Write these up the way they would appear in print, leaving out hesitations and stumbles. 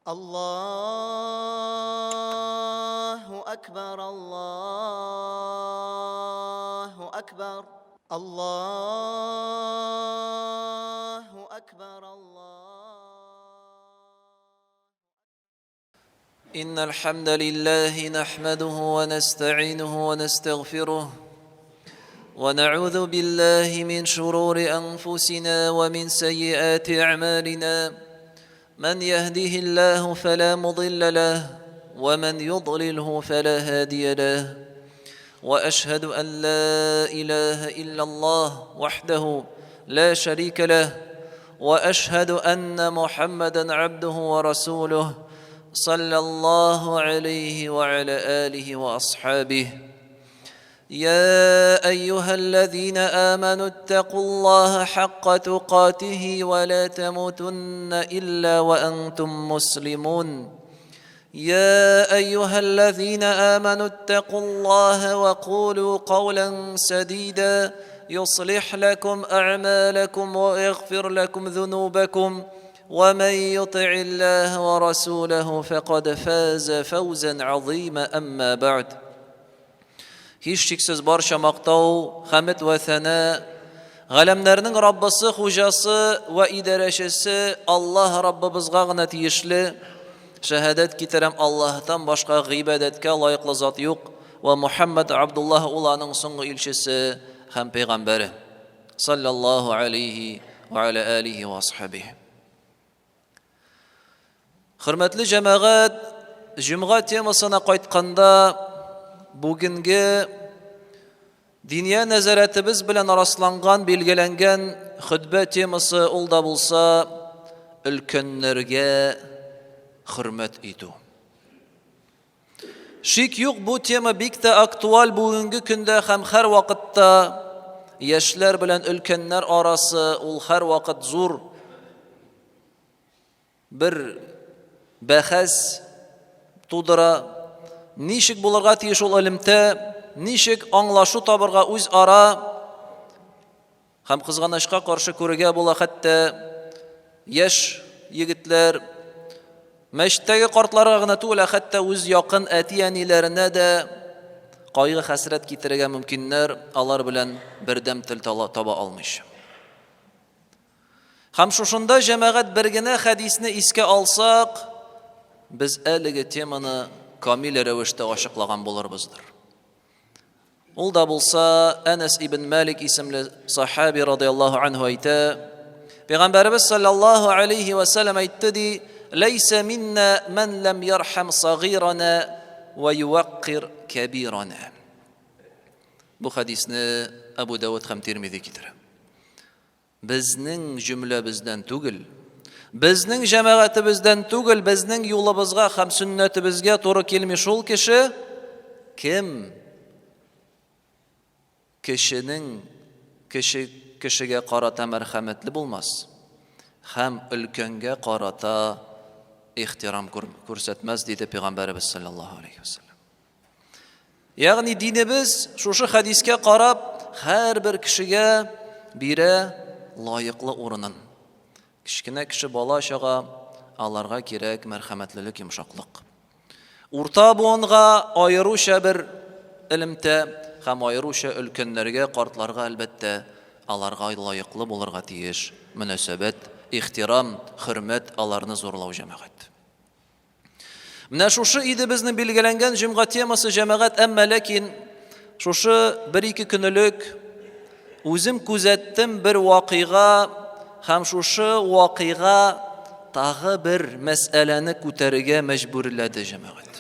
الله أكبر الله أكبر الله أكبر إن الحمد لله نحمده ونستعينه ونستغفره ونعوذ بالله من شرور أنفسنا ومن سيئات أعمالنا من يهده الله فلا مضل له ومن يضلله فلا هادي له وأشهد أن لا إله إلا الله وحده لا شريك له وأشهد أن محمدًا عبده ورسوله صلى الله عليه وعلى آله وأصحابه يا أيها الذين آمنوا اتقوا الله حق تقاته ولا تموتن إلا وأنتم مسلمون يا أيها الذين آمنوا اتقوا الله وقولوا قولا سديدا يصلح لكم أعمالكم ويغفر لكم ذنوبكم ومن يطع الله ورسوله فقد فاز فوزا عظيما أما بعد Hiçşiksiz barşa maqtav, hamd ve sana, Galemlerinin Rabbisi, Hujası ve idareşisi Allah Rabbimizga gına tiyişli. Şehadet kitarem Allah'tan başka gıybadetke layıklı zat yok ve Muhammed Abdullah ulanın songu ilçisi hem peygamberi sallallahu aleyhi ve ala alihi ve ashabihi. Hürmetli cemaat, Cumğa temasına qaytqanda bugünkü dünya nazaretimiz bilen araslangan, belgelengen hutbe teması ol da bulsa ülkenlerge hürmet etu. Şik yok bu tema bikte aktual bugünkü günde hem her vakitte yaşlar bilen ülkenler arası ol her vakit zor bir bahas tudura. Nişik bularga tiyiş ol ilimte, nişik anlaşu tabırga uz ara, hem kızganışka karşı körüge bola hatta yaş yigitler, meştegi kartlara gına tuğla hatta uz yakın etiyanilerine de qaygı hasret kitirege mümkünler, alar bilen birdem til taba almış. Hem şuşunda cemaat birgine hadisini iske alsak, biz eligi temanı kamil revişte aşıklagan buluruzdur. Ol da bulsa Enes ibn Malik isimli sahabi radıyallahu anhu ayta, Peygamberimiz sallallahu aleyhi ve sellem aytti di, "Leyse minna men lem yerham sagirana ve yuvakkir kebirana." Bu hadisni Abu Davud hem Tirmizi getirir. Bizning cümle bizden tugil, bizning cemaatibizden tugil, bizning yolumuzga ham sünnetimizga to'g'ri kelmish ol kishi kim? Kishiga qarata marhamatli bo'lmas, ham ulkanga qarata ehtirom ko'rsatmas dedi Peygamberimiz sallallohu alayhi vasallam. Ya'ni dinimiz shu hadisga qarab har bir kishiga bira loyiqli o'rnin. Kichkina kishi bola shaga alarga kerak marhamatlilik, yumshoqlik. O'rta bo'nga ayirusha bir ilmda ham ayirusha ulkanlarga, qartlarga albatta alarga loyiqli bo'lirga tiyish munosabat, ehtirom, hurmat alarni zo'rlaw jamoat. Mana shu edi bizni belgilangan jumğa temasi jamoat, amma lakin shu 1-2 kunlik o'zim kuzatdim bir voqea ham shu voqea tag'i bir masalani ko'tarishga majburladi jamoat.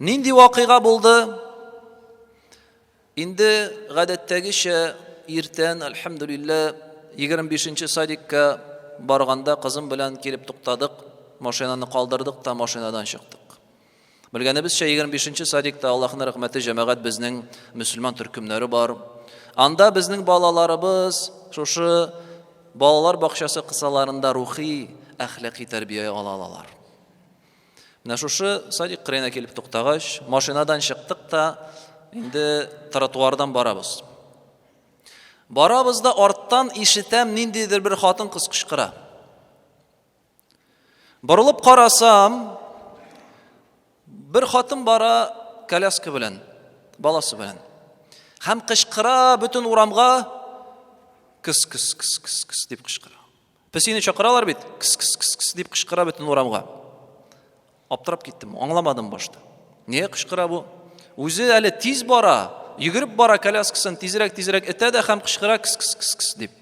Nindi voqea bo'ldi? Endi g'adatdagicha ertan alhamdulillah 25-sadikka borganda qizim bilan kelib to'xtadik, mashinani qoldirdik, ta mashinadan chiqdik. Bilganimizcha 25-sadikda Allohning rahmati jamoat bizning musulmon turkumlari bor. Anda bizning bolalarimiz shu bolalar bog'chasi qissalarında ruhiy, axloqiy tarbiya olalar. Mana shu sadik qirena kelib to'xtagach, mashinadan chiqdik da endi trotuardan boramiz. Borabızda ortdan işitem nindidir bir xotin qiz qishqira. Борылып қарасам, bir хатын бара коляска белән, баласы белән. Һәм кычкыра бөтен урамга кыс дип кычкыра. Песине чакыралар бит, кыс дип кычкыра бөтен урамга. Аптырап киттем, аңламадым башта. Нигә кычкыра бу? Үзе әле тиз бара, йөгереп бара коляскасын тизрәк этә дә һәм кычкыра кыс дип.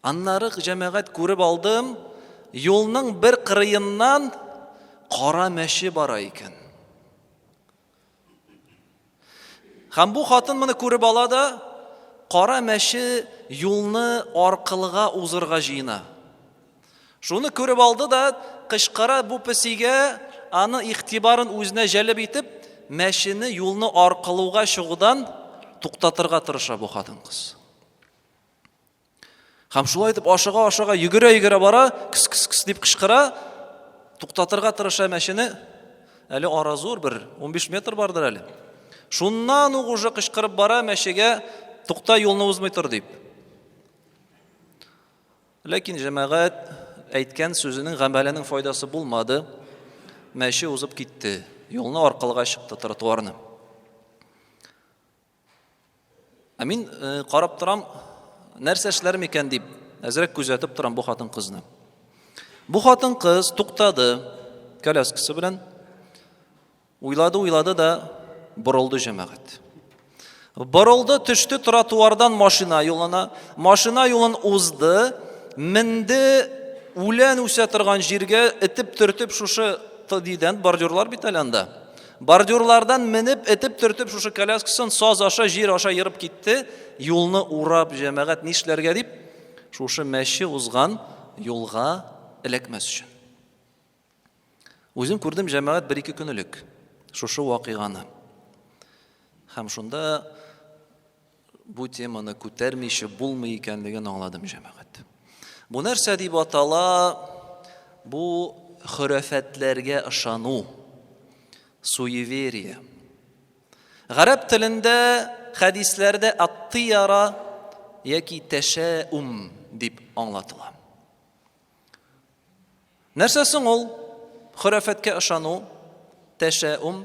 Аннары җәмәгать күреп алдым, юлның бер кырыеннан кара мәче бара икән. Һәм бу хатын моны күреп ала да, кара мәче юлны аркылыга узырга җыена. Шуны күреп алды да, кычкыра бу песигә, аны игътибарын үзенә җәлеп итеп, мәчене юлны аркылыга чыгудан туктатырга тырыша бу хатын кыз. Һәм шулай итеп ашыга йөгерә бара, кыс дип кычкыра, туктатырга тырыша мәчене. Әле ара зур бер 15 метр бардыр әле. Шуннан ук уже кычкырып бара мәчегә, тукта юлны узмый тор дип. Ләкин җәмәгать әйткән сүзенең гамәленең файдасы булмады. Мәче узып китте. Юлны аркылыга чыкты, тротуарны. Мин карап торам, нәрсә эшләр микән дип, әзрәк күзәтеп торам бу хатын кызны. Бу хатын кыз туктады, коляскасы белән. Уйлады да борылды җәмәгать. Борылды, төште тротуардан машина юлына. Машина юлын узды, менде үлән үсә торган җиргә этеп-төртеп шушы тидән бордюрлар бит әлендә. Бордюрлардан менеп, этеп-төртеп шушы коляскасын саз аша, җир аша йөреп китте. Юлны урап җәмәгать нишләргә дип, шушы мәче узган юлга эләкмәс өчен. Үзем күрдем җәмәгать 1-2 көн элек шушы вакыйганы. Һәм шунда бу теманы күтәрмичә булмый икәнлеген аңладым җәмәгать. Бу нәрсә дип атала? Бу хөрәфәтләргә ышану, суеверие. Гарәп телендә, хәдисләрдә ат-тияра яки тәшәум дип аңлатыла. Нәрсә соң ул? Хөрәфәткә ышану, тәшәум.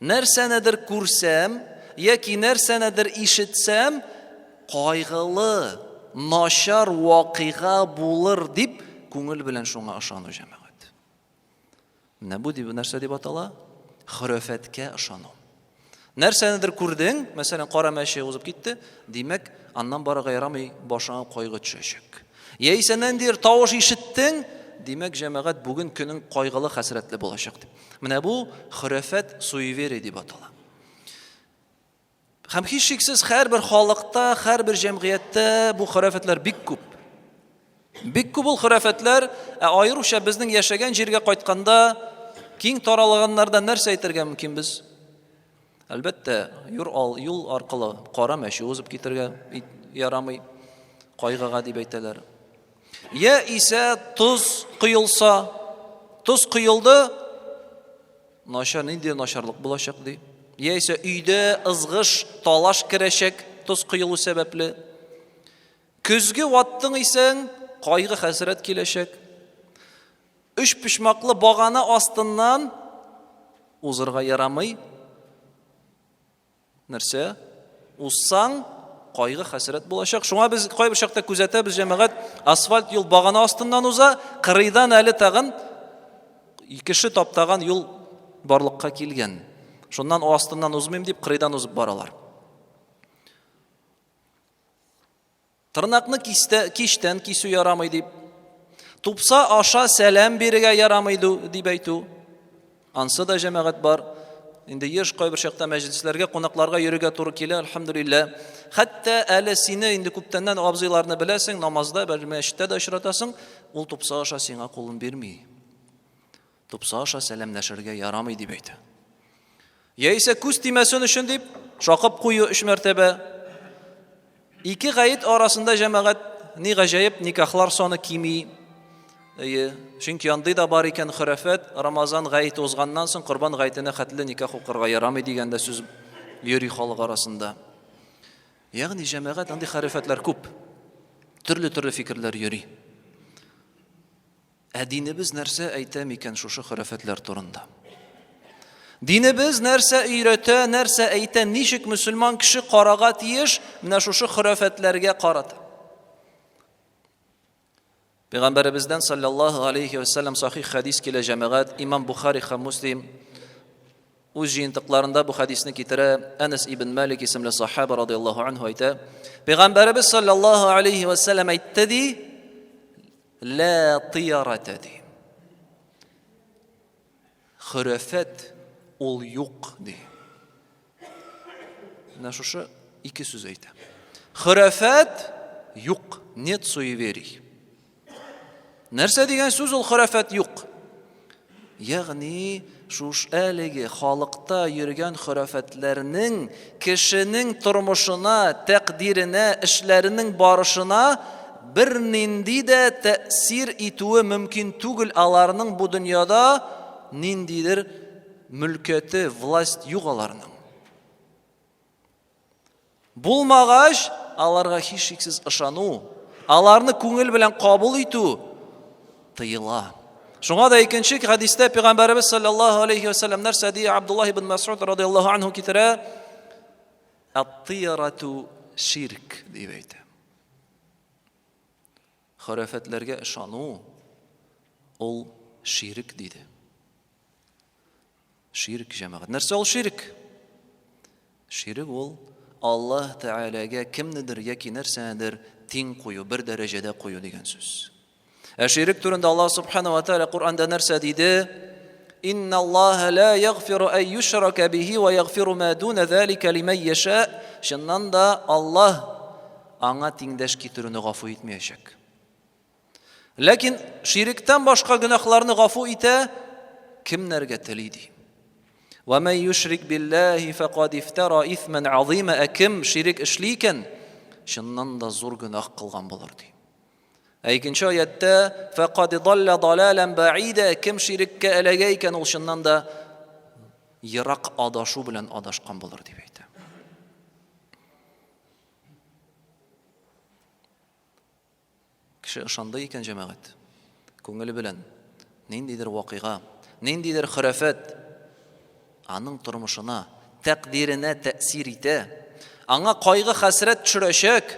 Нәрсәнедер күрсәм, яки нәрсәнедер ишетсәм, кайгылы, начар вакыйга булыр дип күңел белән шуңа ышану җәмәгать. Менә бу дип нәрсә дип атала? Хөрәфәткә ышану. Нәрсәнедер күрдең, мәсәлән, кара мәче узып китте, димәк, аннан барырга ярамый, башыңа кайгы төшәчәк. Яисә нәндир тавыш ишеттең, димәк, җәмәгать бүген көнең кайгылы, хәсрәтле булачак дип. Менә бу хөрәфәт, суеверие дип атала. Һәм һичшиксез һәрбер халыкта, һәрбер җәмгыятьтә бу хөрәфәтләр бик күп. Бик күп ул хөрәфәтләр, айрыша безнең яшәгән җиргә кайтканда киң таралганнарда нәрсә әйтергә мөмкин без? Әлбәттә, юл аркылы кара мәче узып китергә ярамый, кайгыга дип әйтәләр. Я исә туз кыйлса, туз кыйлды, начар нинди начарлык булачак ди. Я исә өйдә ызгыш, талаш керәчәк, туз кыйлу сәбәпле. Көзгә ваттың исәң, кайгы хәсрәт киләчәк. Үч пишмаклы багана астыннан узырга ярамый. Нәрсә? Узсаң, кайгы хәсрәт булачак. Шуңа без кайбер чакта күзәтәбез җәмәгать, асфальт юл багана астыннан уза, кырыйдан әле тагын икеше таптаган юл барлыкка килгән. Шуннан о астыннан узмыйм дип кырыйдан узып баралар. Тырнакны киштән кисү ярамый дип, тупса аша сәлам бирергә ярамый дип әйтү. Ансы да җәмәгать бар. Инде еш кайбер чакта мәҗлесләргә, кунакларга йөрергә туры килә, альхамдулилла. Хәтта әле сине инде күптәннән абзыйларны беләсең, намазда, мәчеттә дә очратасың, ул тупса аша сиңа кулын бирми. Тупса аша сәламләшергә ярамый дип әйтә. Яисә күз тимәсен өчен дип шакып кую 3 мәртәбә. Ике гаит арасында җәмәгать ни гаҗәеп никахлар саны кими. Чөнки андый да бар икән хөрәфәт, Рамазан гаит узганнан соң Корбан гаитенә хәтле никах укырга ярамый дигәндә сүз йөри халык арасында. Ягъни җәмәгать андый хөрәфәтләр күп. Төрле фикерләр йөри. Динебез нәрсә әйтә микән шушы хөрәфәтләр турында? Динебез нәрсә өйрәтә, нәрсә әйтә, ничек мөселман кеше карага тиеш менә шушы хөрәфәтләргә карата? Пәйгамбәребездән саллаллаһу алейхи ва саллям сахих хадис килә җәмәгать, Имам Бухари һәм Муслим үз җыентыкларында бу хадисне китерә. Анас ибн Малик исемле сахаба радиллаһу анһу әйтә, Пәйгамбәребез саллаллаһу алейхи ва саллям әйтте ди: لا طيرة دي خرافات ул юк ди. Менә шушы ике сүз әйтә. Хөрәфәт юк, нет суеверий. Нәрсә дигән сүз ул хөрәфәт юк? Ягъни шуш әлеге халыкта йөргән хөрәфәтләрнең кешенең тормышына, тәкъдиренә, эшләренең барышына bir nindi de tesir ituwe mümkün түгел аларның бу дөньяда ниндидер мөлкәте, власть юк аларның. Булмагач, аларга һичшиксез ышану, аларны күңел белән кабул итү тыела. Шуңа да икенче хадистә Пәйгамбәрбез саллаллаһу алейхи ва саллям нәрсә ди? Абдуллаһ ибн Мас'уд радиллаһу анһу китерә: "Ат-тирату ширк" дип әйтә. Хөрәфәтләргә ышану ул ширк диде. Ширк җәмәгать. Нәрсә ул ширк? Ширк ул Аллаһ Тәгаләгә кемнедер яки нәрсәдер тиң кую, бер дәрәҗәдә кую дигән сүз. Ширк турында Аллаһ субханаһу ва тааля Куръанда нәрсә диде? Инна Аллаһа ла ягъфиру ан юшрака биһи ва ягъфиру ма дуна залика лиман яша. Шуннан да Аллаһ аңа тиңдәш китерүне гафу итмәячәк. Ләкин ширктән башка гөнаһларны гафу итә кемнәргә тели ди. Ва ман юшрик биллаһи фақад ифтара исман азима. Кем ширк эшли икән, шуннан да зур гөнаһ кылган булыр ди. Икенче аятта фақад далла далалан баида. Кем ширккә эләгә икән, ул шуннан да ерак адашу белән адашкан булыр дип әйтә. Кеше ышанды икән җәмәгать, күңеле белән ниндидер вакыйга, ниндидер хөрәфәт аның тормышына, тәкъдиренә тәэсир итә, аңа кайгы хәсрәт төшерәчәк.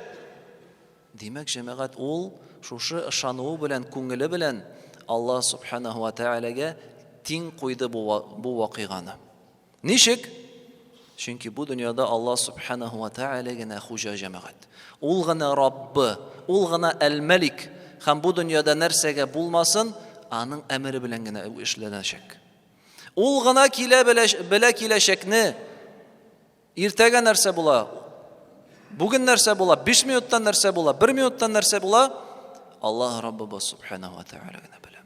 Димәк җәмәгать, ул шушы ышануы белән, күңеле белән Аллаһ субханаһу ва таалагә тиң куйды бу вакыйганы. Ничек? Чөнки бу дөньяда Аллаһ субханаһу ва тааля генә хуҗа җәмәгать. Ул гына Раббы, ул гына Әл-Малик. Һәм бу дөньяда нәрсәгә булмасын, аның әмере белән генә эшләнәчәк. Ул гына белә киләчәкне. Иртәгә нәрсә була? Бүген нәрсә була? 5 минуттан нәрсә була? 1 минуттан нәрсә була? Аллаһ Раббыбыз субханаһу ва тааля генә белә.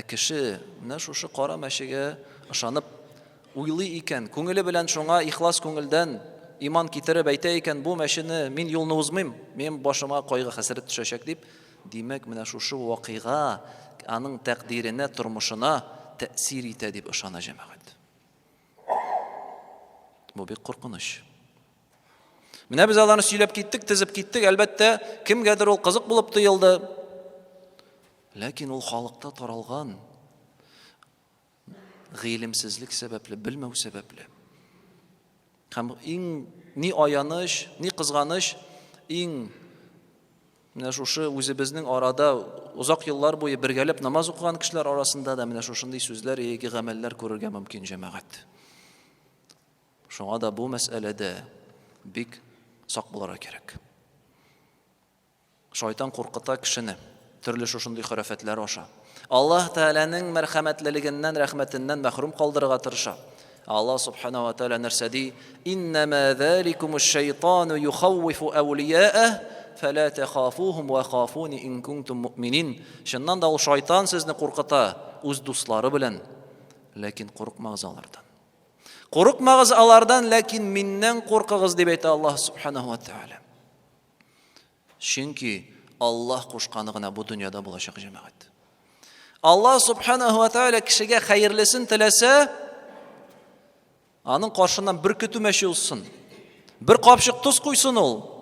Кеше менә шушы кара мәшегә ышанып уйлый икән, күңеле белән шуңа ихлас күңелдән иман китереп әйтә икән, бу мәшене мин юлны узмыйм, мен башыма кайгы хәсрәт төшәчәк дип, димәк менә шушы вакыйга аның тәкъдиренә, тормышына тәэсир итә дип ышана җәмәгать. Бу бик куркыныч. Менә без аларны сөйләп киттек, тизеп киттек, әлбәттә, кемгәдер ул кызык булып тоелды. Ләкин ул халыкта таралган гыйлемсезлек сәбәпле, белмәү сәбәпле. Һәм иң ни аяныш, ни кызганыш, иң менә шушы үзебезнең арада узак еллар буе бергәләп намаз укыган кешеләр арасында да менә шушындый сүзләр, яки гамәлләр күрергә мөмкин җәмәгать. Шуңа да бу мәсьәләдә бик сак булырга кирәк. Шайтан куркыта кешене төрле шушындый хөрәфәтләр аша. Аллаһ Тәгаләнең мәрхәмәтлелегеннән, рәхмәтеннән мәхрүм калдырырга тырыша. Аллаһ субханаһу ва тааля нәрсә ди? Иннама заликумуш шайтану юхаввифу әулияәһ фәлә тахафуһум ва хафуни ин кунтум муъминин. Шуннан да ул шайтан сезне куркыта үз дуслары белән, ләкин курыкмагыз алардан. Курыкмагыз алардан, ләкин миннән куркыгыз дип әйтә Аллаһ субханаһу ва тааля. Чөнки Аллаһ кушканы гына бу дөньяда булачак җәмәгать. Аллаһ субханаһу ва тааля кешегә хәерлесен теләсә, аның каршыннан бер көтү мәче узсын, бер капчык туз куйсын, ул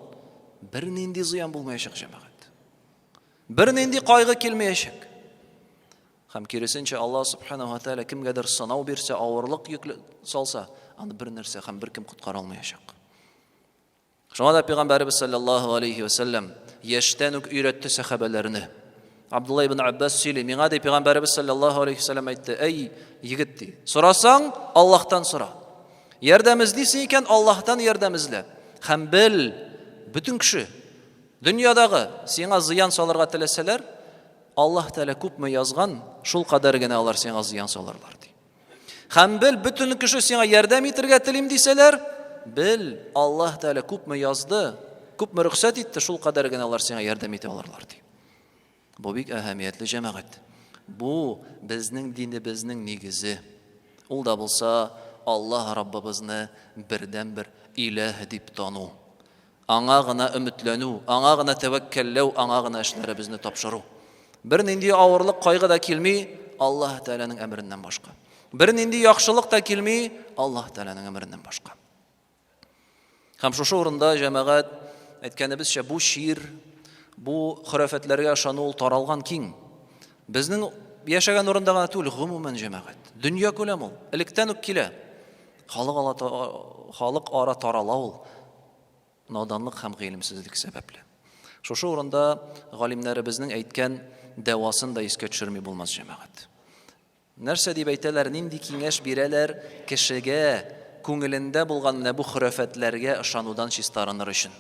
бер нинди зыян булмаячак җәмәгать. Bir nindi qaygı kelmeyecek. Hem kirisince Allah subhanahu wa ta'ala kimgadir sınov berse, ağırlık yükle salsa, аны bir nerse hem bir kim kutkara almayacak. Şuna da Peygamberimiz sallallahu aleyhi ve sellem yaştan öğretti sahabelerini. Abdullah ibn Abbas söyle, "Mine de Peygamberimiz sallallahu aleyhi ve sellem aytdı: "Ey yigit, sorasan Allah'tan sora. Yardım izleysen Allah'tan yardım izle. Hem bil, bütün kişi dünyadagı sana ziyan salarga tileseler, Allah Teala köpme yazgan, şul kadar gene alar sana ziyan salarlar." Di. Hem bil, bütün kişi sana yardım etirge tilim deseler, bil, Allah Teala köpme yazdı, köpme ruhsat etti, şul kadar gene alar sana yardım ete alarlar. Di. Bu büyük ahamiyetli cemaat. Bu bizning dinimizning negizi. Ul da bulsa Allah Rabbimizni birden bir ilah deb tanu. Аңа гына ümitleну, аңа гына tevekkellew, аңа гына işlerimizni tapşırу. Bir nindi ağırlık kaygı da kelmey, Allah Teala'nın emrinden başka. Bir nindi yaxşılık da kelmey, Allah Teala'nın emrinden başka. Hem şu orunda cemaat aytganibizcha bu şiir, bu hurafetlerge şanul taralgan king. Bizning yaşagan orunda gana tül gumuman cemaat. Dünya kölam ol. Ilikten ukkile. Halık ara taralaul. Nadanlık hem g'ilimsizlik sebeple. Şu orunda galimlerimizning aytgan davaсын da esке tushirmay bo'lmas cemaat. Narsa deb aytalar, nindi kengash beralar kishiga ko'ngilida bo'lgan bu hurafetlarga ishonudan chistaranir uchun.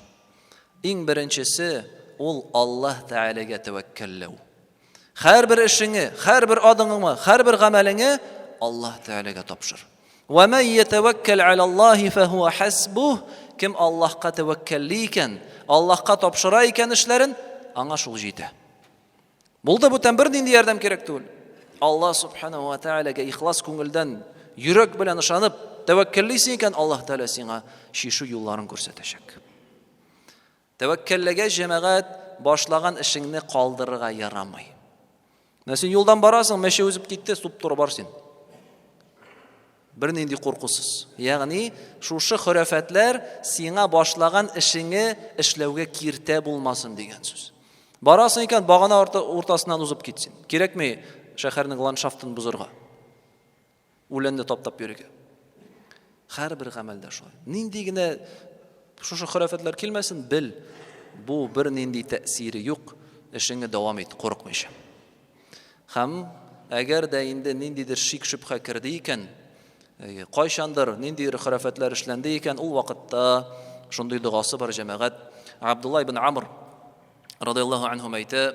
Eng birinchisi ol Allah Teala'ga tevekkellew. Her bir işini, her bir adımını, her bir amelini Allah Teala'ga topşır. Ve men yetevekkel alallahi fehuve hasbuh. Kim Allah'a tevekkelliyken, Allah'a topşırayken işlerin, ana şul jeydi. Bulda bu bir nindi yardım gerek değil. Allah subhanahu wa ta'alaga ihlas ko'ngildan, yürek bilen ışanıp, tevekkelliyken Allah Teala sana şişu yollarını gösterecek. Tevekkellige cemaat başlagan işini kaldırıga yaramay. Sen yoldan barasın, meşe özüp gitti, sup dur barsın. Bir nindi korkusuz. Yani şu hurafetler sana başlagan işini işlevge kirte bulmasın degen söz. Barasın iken bağına ortasından uzup gitsin. Gerek mi şehirning landşaftını buzurga? Ulendi tap yürüge. Her bir amelde şoy. Nindigine şu hurafetler kelmesin, bil. Bu bir nindi tesiri yok. İşini devam et, korkmayışım. Hem eğer de indi nindidir şik şüphe kirdiyken, qayşandır nindidir hurafetler işlendiyken, ol vakitta şunday duası var cemaat. Abdullah ibn Amr radıyallahu anhum ayta,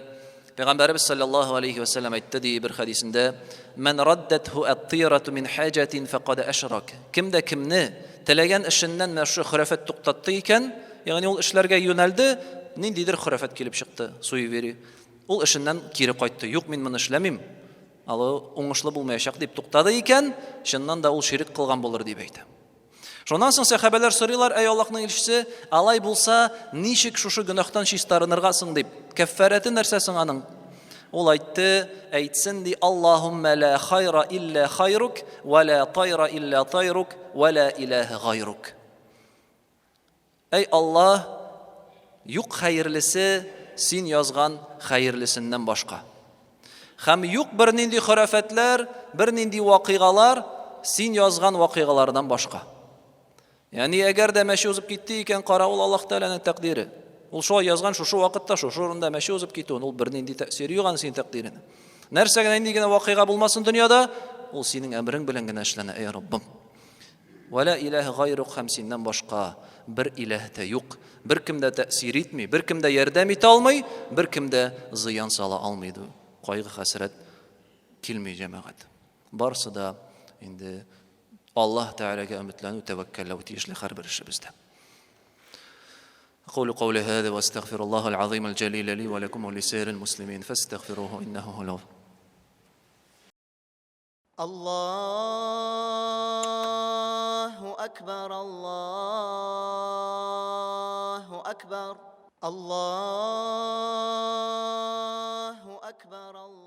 Peygamberimiz sallallahu aleyhi ve sellem aytdı diye bir hadisinde, "Men raddethu at-tiyaratu min hajatin faqad ashrak." Kimde kimni tilegen işinden meşru hurafet to'xtatdiyken, yani ol işlerge yöneldi, nindidir hurafet kelip çıktı, suyu veri. Ol işinden kiri qaytdı. Yok men bunu işlemim. Алы оңышлы булмаячак дип туктады икән, шуннан да ул ширик кылган булыр дип әйтә. Шуннан соң сахабалар сорыйлар: "Эй Аллаһның илчесе, алай булса, ничек шушы гөнаһтан чистарыныргасың?" дип. Каффараты нәрсәсең аның? Ул әйтте: "Әйтсен ди: Аллаһумма ла хайра илля хайрук, ва ла тайра илля тайрук, ва ла илаһа гайрук." Эй Аллаһ, юк хайрлысы син язган хайрлысыннан башка. Hem yok bir nindi hurafetler, bir nindi vakıgalar, sin yazgan vakıgalardan başka. Yani eğer de meşe uzup gitti iken karaul Allah Teala'nın takdiri. Ol şu yazgan şu vakitte şu orunda meşe uzup gitti, ol bir nindi tesiri yoğan sin takdirini. Nerse nindi gene vakıga bulmasın dünyada, ol senin emrin bilen gene işlene ey Rabbim. Ve la ilahe gayruk hamsinden başka bir ilah de yok. Bir kimde tesir etmey, bir kimde yardım et almay, bir kimde ziyan sala almaydı. Qaygı hasret kilmey cemaat. Barsı da indi Allah Teala'ga ümitlenu tevekkellew tiyishli har bir işimizde. أقول قولي هذا وأستغفر الله العظيم الجليل لي ولكم ولسائر المسلمين فاستغفروه إنه هو الغفور. الله أكبر الله أكبر الله أكبر الله